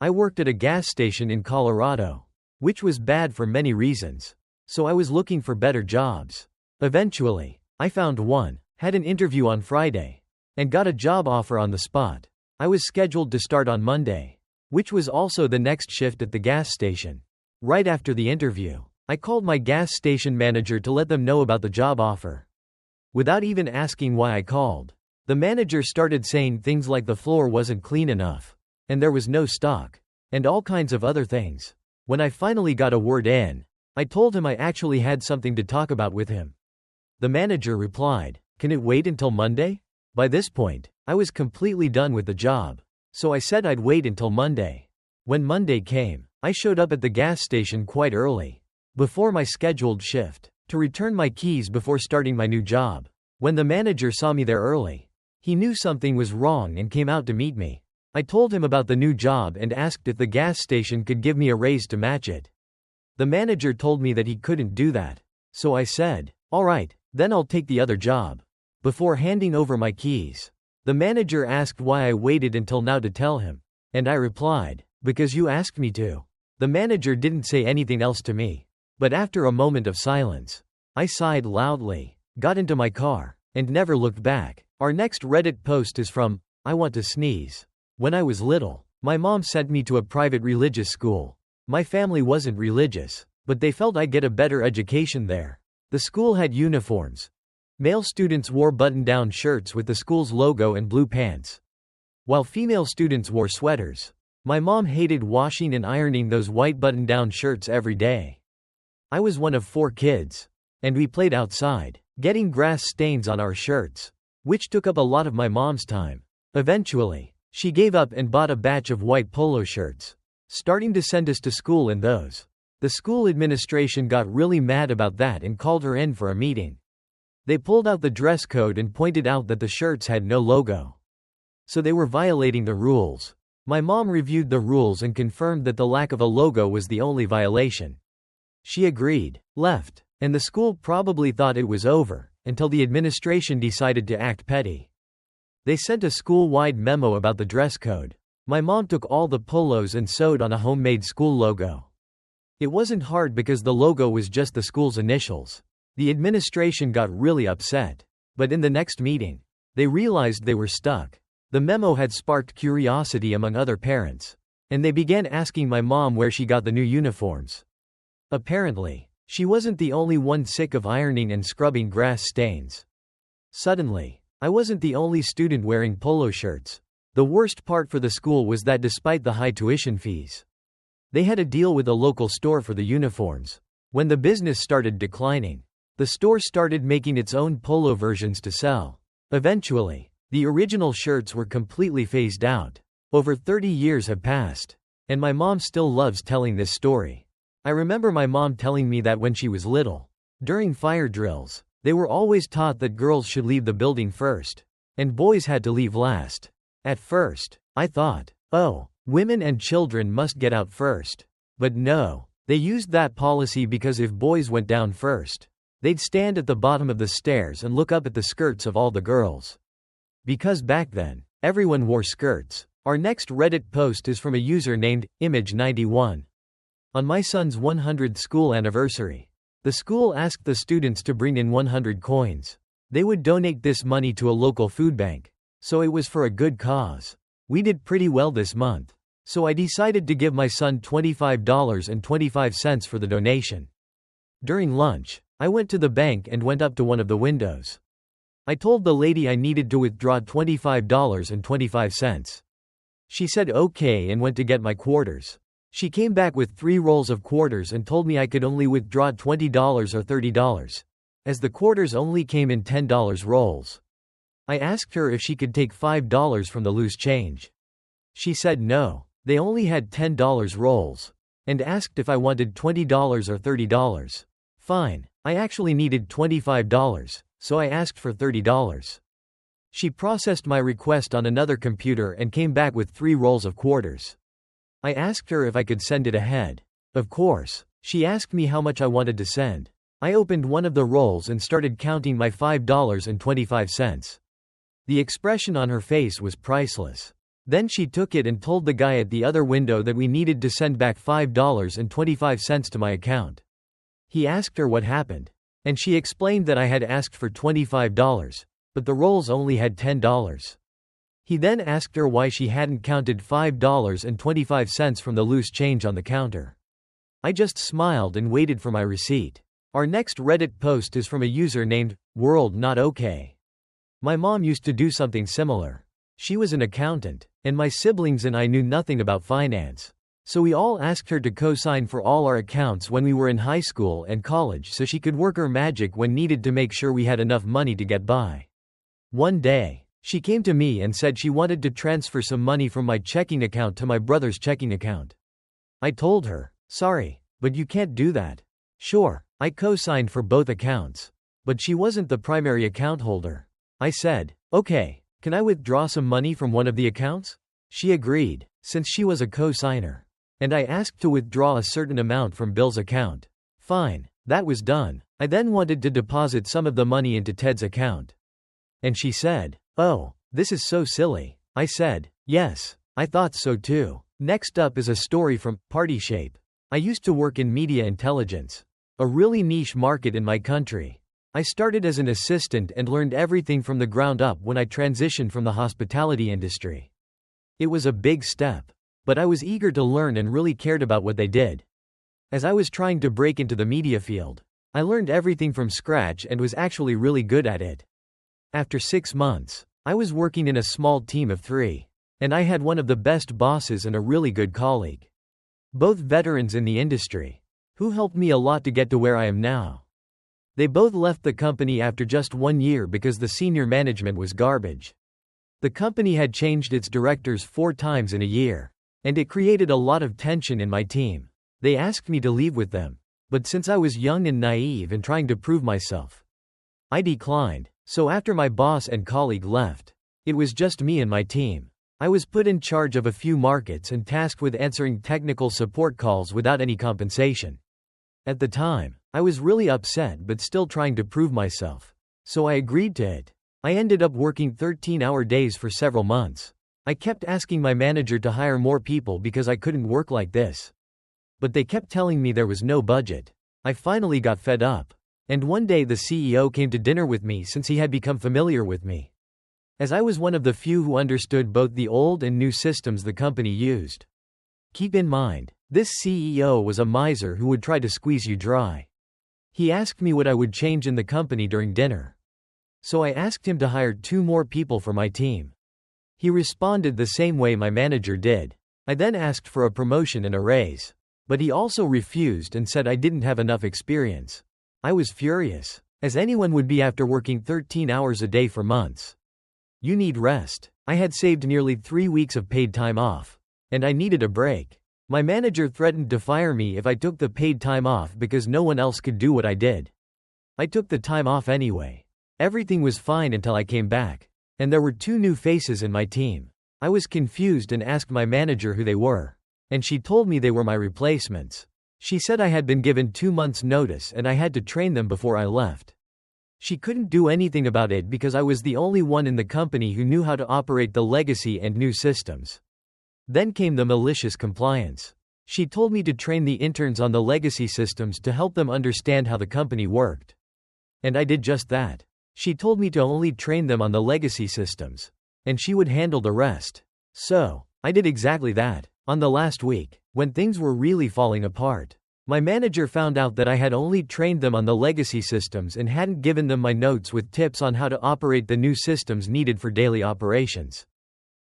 I worked at a gas station in Colorado, which was bad for many reasons. So I was looking for better jobs. Eventually, I found one, had an interview on Friday, and got a job offer on the spot. I was scheduled to start on Monday, which was also the next shift at the gas station. Right after the interview, I called my gas station manager to let them know about the job offer. Without even asking why I called, the manager started saying things like the floor wasn't clean enough, and there was no stock, and all kinds of other things. When I finally got a word in, I told him I actually had something to talk about with him. The manager replied, "Can it wait until Monday?" By this point, I was completely done with the job, so I said I'd wait until Monday. When Monday came, I showed up at the gas station quite early, before my scheduled shift, to return my keys before starting my new job. When the manager saw me there early, he knew something was wrong and came out to meet me. I told him about the new job and asked if the gas station could give me a raise to match it. The manager told me that he couldn't do that, so I said, "All right, then I'll take the other job." Before handing over my keys, the manager asked why I waited until now to tell him, and I replied, "Because you asked me to." The manager didn't say anything else to me, but after a moment of silence, I sighed loudly, got into my car, and never looked back. Our next Reddit post is from I Want to Sneeze. When I was little, my mom sent me to a private religious school. My family wasn't religious, but they felt I'd get a better education there. The school had uniforms. Male students wore button-down shirts with the school's logo and blue pants, while female students wore sweaters. My mom hated washing and ironing those white button-down shirts every day. I was one of 4 kids, and we played outside, getting grass stains on our shirts, which took up a lot of my mom's time. Eventually, she gave up and bought a batch of white polo shirts, starting to send us to school in those. The school administration got really mad about that and called her in for a meeting. They pulled out the dress code and pointed out that the shirts had no logo, so they were violating the rules. My mom reviewed the rules and confirmed that the lack of a logo was the only violation. She agreed, left, and the school probably thought it was over, until the administration decided to act petty. They sent a school-wide memo about the dress code. My mom took all the polos and sewed on a homemade school logo. It wasn't hard because the logo was just the school's initials. The administration got really upset. But in the next meeting, they realized they were stuck. The memo had sparked curiosity among other parents, and they began asking my mom where she got the new uniforms. Apparently, she wasn't the only one sick of ironing and scrubbing grass stains. Suddenly, I wasn't the only student wearing polo shirts. The worst part for the school was that despite the high tuition fees, they had a deal with a local store for the uniforms. When the business started declining, the store started making its own polo versions to sell. Eventually, the original shirts were completely phased out. Over 30 years have passed, and my mom still loves telling this story. I remember my mom telling me that when she was little, during fire drills, they were always taught that girls should leave the building first, and boys had to leave last. At first, I thought, oh, women and children must get out first. But no, they used that policy because if boys went down first, they'd stand at the bottom of the stairs and look up at the skirts of all the girls. Because back then, everyone wore skirts. Our next Reddit post is from a user named Image91. On my son's 100th school anniversary, the school asked the students to bring in 100 coins. They would donate this money to a local food bank, so it was for a good cause. We did pretty well this month, so I decided to give my son $25.25 for the donation. During lunch, I went to the bank and went up to one of the windows. I told the lady I needed to withdraw $25.25. She said okay and went to get my quarters. She came back with 3 rolls of quarters and told me I could only withdraw $20 or $30, as the quarters only came in $10 rolls. I asked her if she could take $5 from the loose change. She said no, they only had $10 rolls, and asked if I wanted $20 or $30. Fine, I actually needed $25, so I asked for $30. She processed my request on another computer and came back with 3 rolls of quarters. I asked her if I could send it ahead. Of course, she asked me how much I wanted to send. I opened one of the rolls and started counting my $5.25. The expression on her face was priceless. Then she took it and told the guy at the other window that we needed to send back $5.25 to my account. He asked her what happened, and she explained that I had asked for $25, but the rolls only had $10. He then asked her why she hadn't counted $5.25 from the loose change on the counter. I just smiled and waited for my receipt. Our next Reddit post is from a user named World Not Okay. My mom used to do something similar. She was an accountant, and my siblings and I knew nothing about finance. So we all asked her to co-sign for all our accounts when we were in high school and college so she could work her magic when needed to make sure we had enough money to get by. One day, she came to me and said she wanted to transfer some money from my checking account to my brother's checking account. I told her, "Sorry, but you can't do that." Sure, I co-signed for both accounts, but she wasn't the primary account holder. I said, "Okay, can I withdraw some money from one of the accounts?" She agreed, since she was a co-signer. And I asked to withdraw a certain amount from Bill's account. Fine, that was done. I then wanted to deposit some of the money into Ted's account. And she said, "Oh, this is so silly." I said, "Yes, I thought so too." Next up is a story from Party Shape. I used to work in media intelligence, a really niche market in my country. I started as an assistant and learned everything from the ground up when I transitioned from the hospitality industry. It was a big step, but I was eager to learn and really cared about what they did. As I was trying to break into the media field, I learned everything from scratch and was actually really good at it. After 6 months, I was working in a small team of 3, and I had one of the best bosses and a really good colleague. Both veterans in the industry, who helped me a lot to get to where I am now. They both left the company after just 1 year because the senior management was garbage. The company had changed its directors 4 times in a year, and it created a lot of tension in my team. They asked me to leave with them, but since I was young and naive and trying to prove myself, I declined. So after my boss and colleague left, it was just me and my team. I was put in charge of a few markets and tasked with answering technical support calls without any compensation. At the time, I was really upset but still trying to prove myself. So I agreed to it. I ended up working 13-hour days for several months. I kept asking my manager to hire more people because I couldn't work like this. But they kept telling me there was no budget. I finally got fed up. And one day the CEO came to dinner with me since he had become familiar with me, as I was one of the few who understood both the old and new systems the company used. Keep in mind, this CEO was a miser who would try to squeeze you dry. He asked me what I would change in the company during dinner. So I asked him to hire 2 more people for my team. He responded the same way my manager did. I then asked for a promotion and a raise, but he also refused and said I didn't have enough experience. I was furious, as anyone would be after working 13 hours a day for months. You need rest. I had saved nearly 3 weeks of paid time off, and I needed a break. My manager threatened to fire me if I took the paid time off because no one else could do what I did. I took the time off anyway. Everything was fine until I came back, and there were 2 new faces in my team. I was confused and asked my manager who they were, and she told me they were my replacements. She said I had been given 2 months' notice and I had to train them before I left. She couldn't do anything about it because I was the only one in the company who knew how to operate the legacy and new systems. Then came the malicious compliance. She told me to train the interns on the legacy systems to help them understand how the company worked. And I did just that. She told me to only train them on the legacy systems, and she would handle the rest. So, I did exactly that. On the last week, when things were really falling apart, my manager found out that I had only trained them on the legacy systems and hadn't given them my notes with tips on how to operate the new systems needed for daily operations.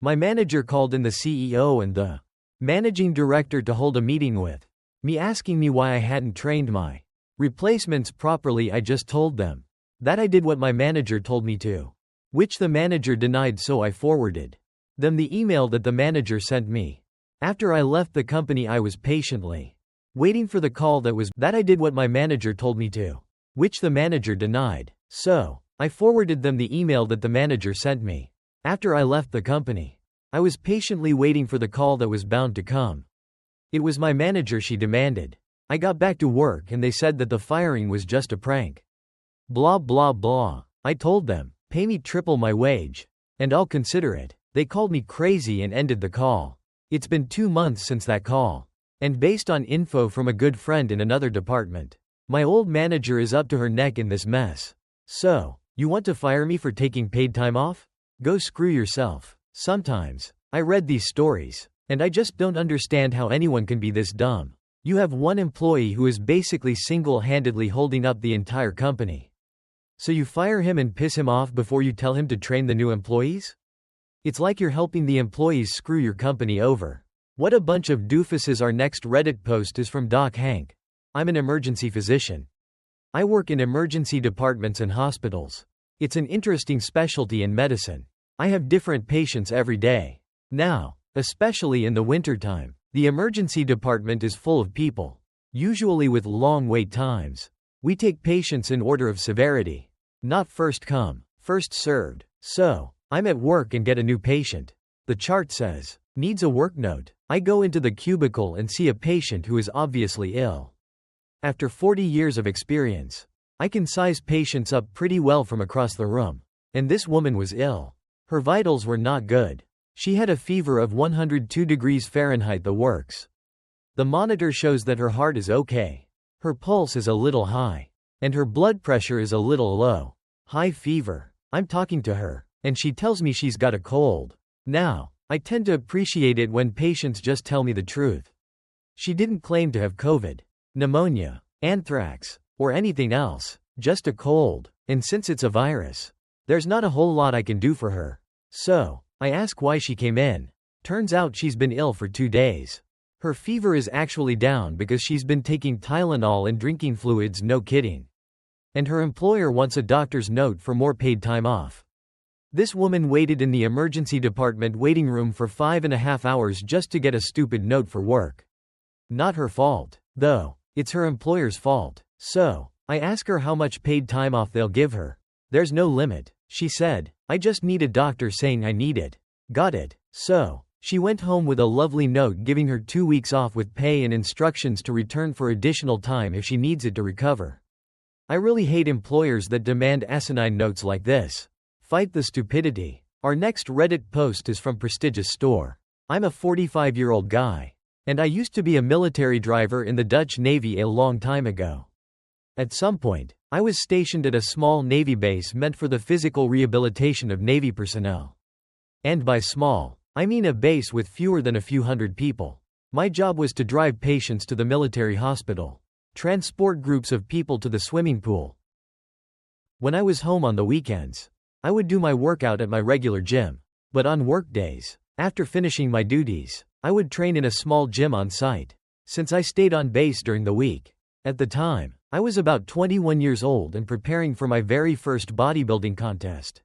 My manager called in the CEO and the managing director to hold a meeting with me, asking me why I hadn't trained my replacements properly. I just told them that I did what my manager told me to, which the manager denied, so I forwarded them the email that the manager sent me. After I left the company, I was patiently waiting for the call that I did what my manager told me to, which the manager denied. So, I forwarded them the email that the manager sent me. After I left the company, I was patiently waiting for the call that was bound to come. It was my manager she demanded. I got back to work and they said that the firing was just a prank. Blah blah blah. I told them, pay me triple my wage, and I'll consider it. They called me crazy and ended the call. It's been 2 months since that call. And based on info from a good friend in another department, my old manager is up to her neck in this mess. So, you want to fire me for taking paid time off? Go screw yourself. Sometimes, I read these stories, and I just don't understand how anyone can be this dumb. You have one employee who is basically single-handedly holding up the entire company. So you fire him and piss him off before you tell him to train the new employees? It's like you're helping the employees screw your company over. What a bunch of doofuses. Our next Reddit post is from Doc Hank. I'm an emergency physician. I work in emergency departments and hospitals. It's an interesting specialty in medicine. I have different patients every day. Now, especially in the wintertime, the emergency department is full of people, usually with long wait times. We take patients in order of severity, not first come, first served. So, I'm at work and get a new patient. The chart says, needs a work note. I go into the cubicle and see a patient who is obviously ill. After 40 years of experience, I can size patients up pretty well from across the room. And this woman was ill. Her vitals were not good. She had a fever of 102 degrees Fahrenheit, the works. The monitor shows that her heart is okay. Her pulse is a little high. And her blood pressure is a little low. High fever. I'm talking to her, and she tells me she's got a cold. Now, I tend to appreciate it when patients just tell me the truth. She didn't claim to have COVID, pneumonia, anthrax, or anything else, just a cold, and since it's a virus, there's not a whole lot I can do for her. So, I ask why she came in. Turns out she's been ill for 2 days. Her fever is actually down because she's been taking Tylenol and drinking fluids, no kidding. And her employer wants a doctor's note for more paid time off. This woman waited in the emergency department waiting room for 5.5 hours just to get a stupid note for work. Not her fault, though. It's her employer's fault. So, I ask her how much paid time off they'll give her. There's no limit, she said. I just need a doctor saying I need it. Got it. So, she went home with a lovely note giving her 2 weeks off with pay and instructions to return for additional time if she needs it to recover. I really hate employers that demand asinine notes like this. Fight the stupidity. Our next Reddit post is from Prestigious Store. I'm a 45-year-old guy. And I used to be a military driver in the Dutch Navy a long time ago. At some point, I was stationed at a small Navy base meant for the physical rehabilitation of Navy personnel. And by small, I mean a base with fewer than a few hundred people. My job was to drive patients to the military hospital, transport groups of people to the swimming pool. When I was home on the weekends, I would do my workout at my regular gym. But on work days, after finishing my duties, I would train in a small gym on site, since I stayed on base during the week. At the time, I was about 21 years old and preparing for my very first bodybuilding contest.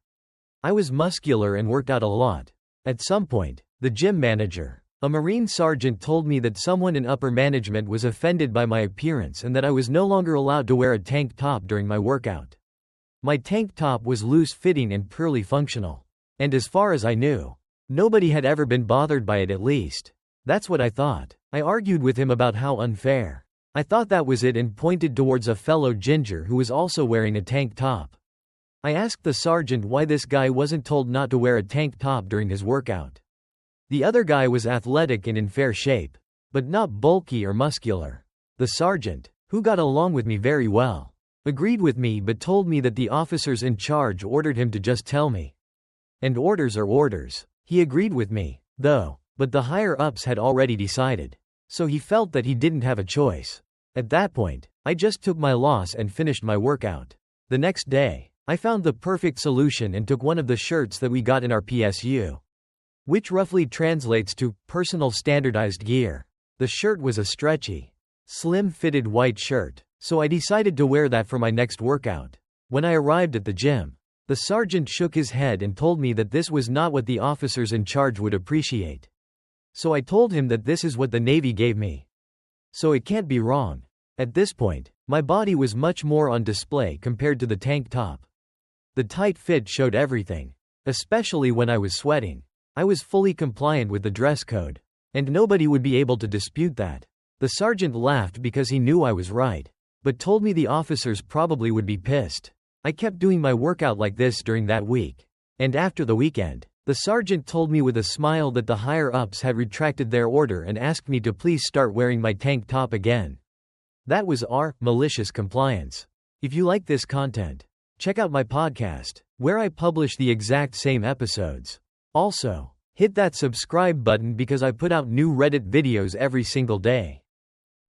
I was muscular and worked out a lot. At some point, the gym manager, a Marine sergeant, told me that someone in upper management was offended by my appearance and that I was no longer allowed to wear a tank top during my workout. My tank top was loose-fitting and purely functional. And as far as I knew, nobody had ever been bothered by it, at least. That's what I thought. I argued with him about how unfair. I thought that was it and pointed towards a fellow ginger who was also wearing a tank top. I asked the sergeant why this guy wasn't told not to wear a tank top during his workout. The other guy was athletic and in fair shape, but not bulky or muscular. The sergeant, who got along with me very well, agreed with me but told me that the officers in charge ordered him to just tell me. And orders are orders. He agreed with me, though, but the higher-ups had already decided. So he felt that he didn't have a choice. At that point, I just took my loss and finished my workout. The next day, I found the perfect solution and took one of the shirts that we got in our PSU, which roughly translates to personal standardized gear. The shirt was a stretchy, slim-fitted white shirt, so I decided to wear that for my next workout. When I arrived at the gym, the sergeant shook his head and told me that this was not what the officers in charge would appreciate. So I told him that this is what the Navy gave me. So it can't be wrong. At this point, my body was much more on display compared to the tank top. The tight fit showed everything, especially when I was sweating. I was fully compliant with the dress code, and nobody would be able to dispute that. The sergeant laughed because he knew I was right, but told me the officers probably would be pissed. I kept doing my workout like this during that week. And after the weekend, The sergeant told me with a smile that the higher-ups had retracted their order and asked me to please start wearing my tank top again. That was malicious compliance. If you like this content, check out my podcast, where I publish the exact same episodes. Also, hit that subscribe button because I put out new Reddit videos every single day.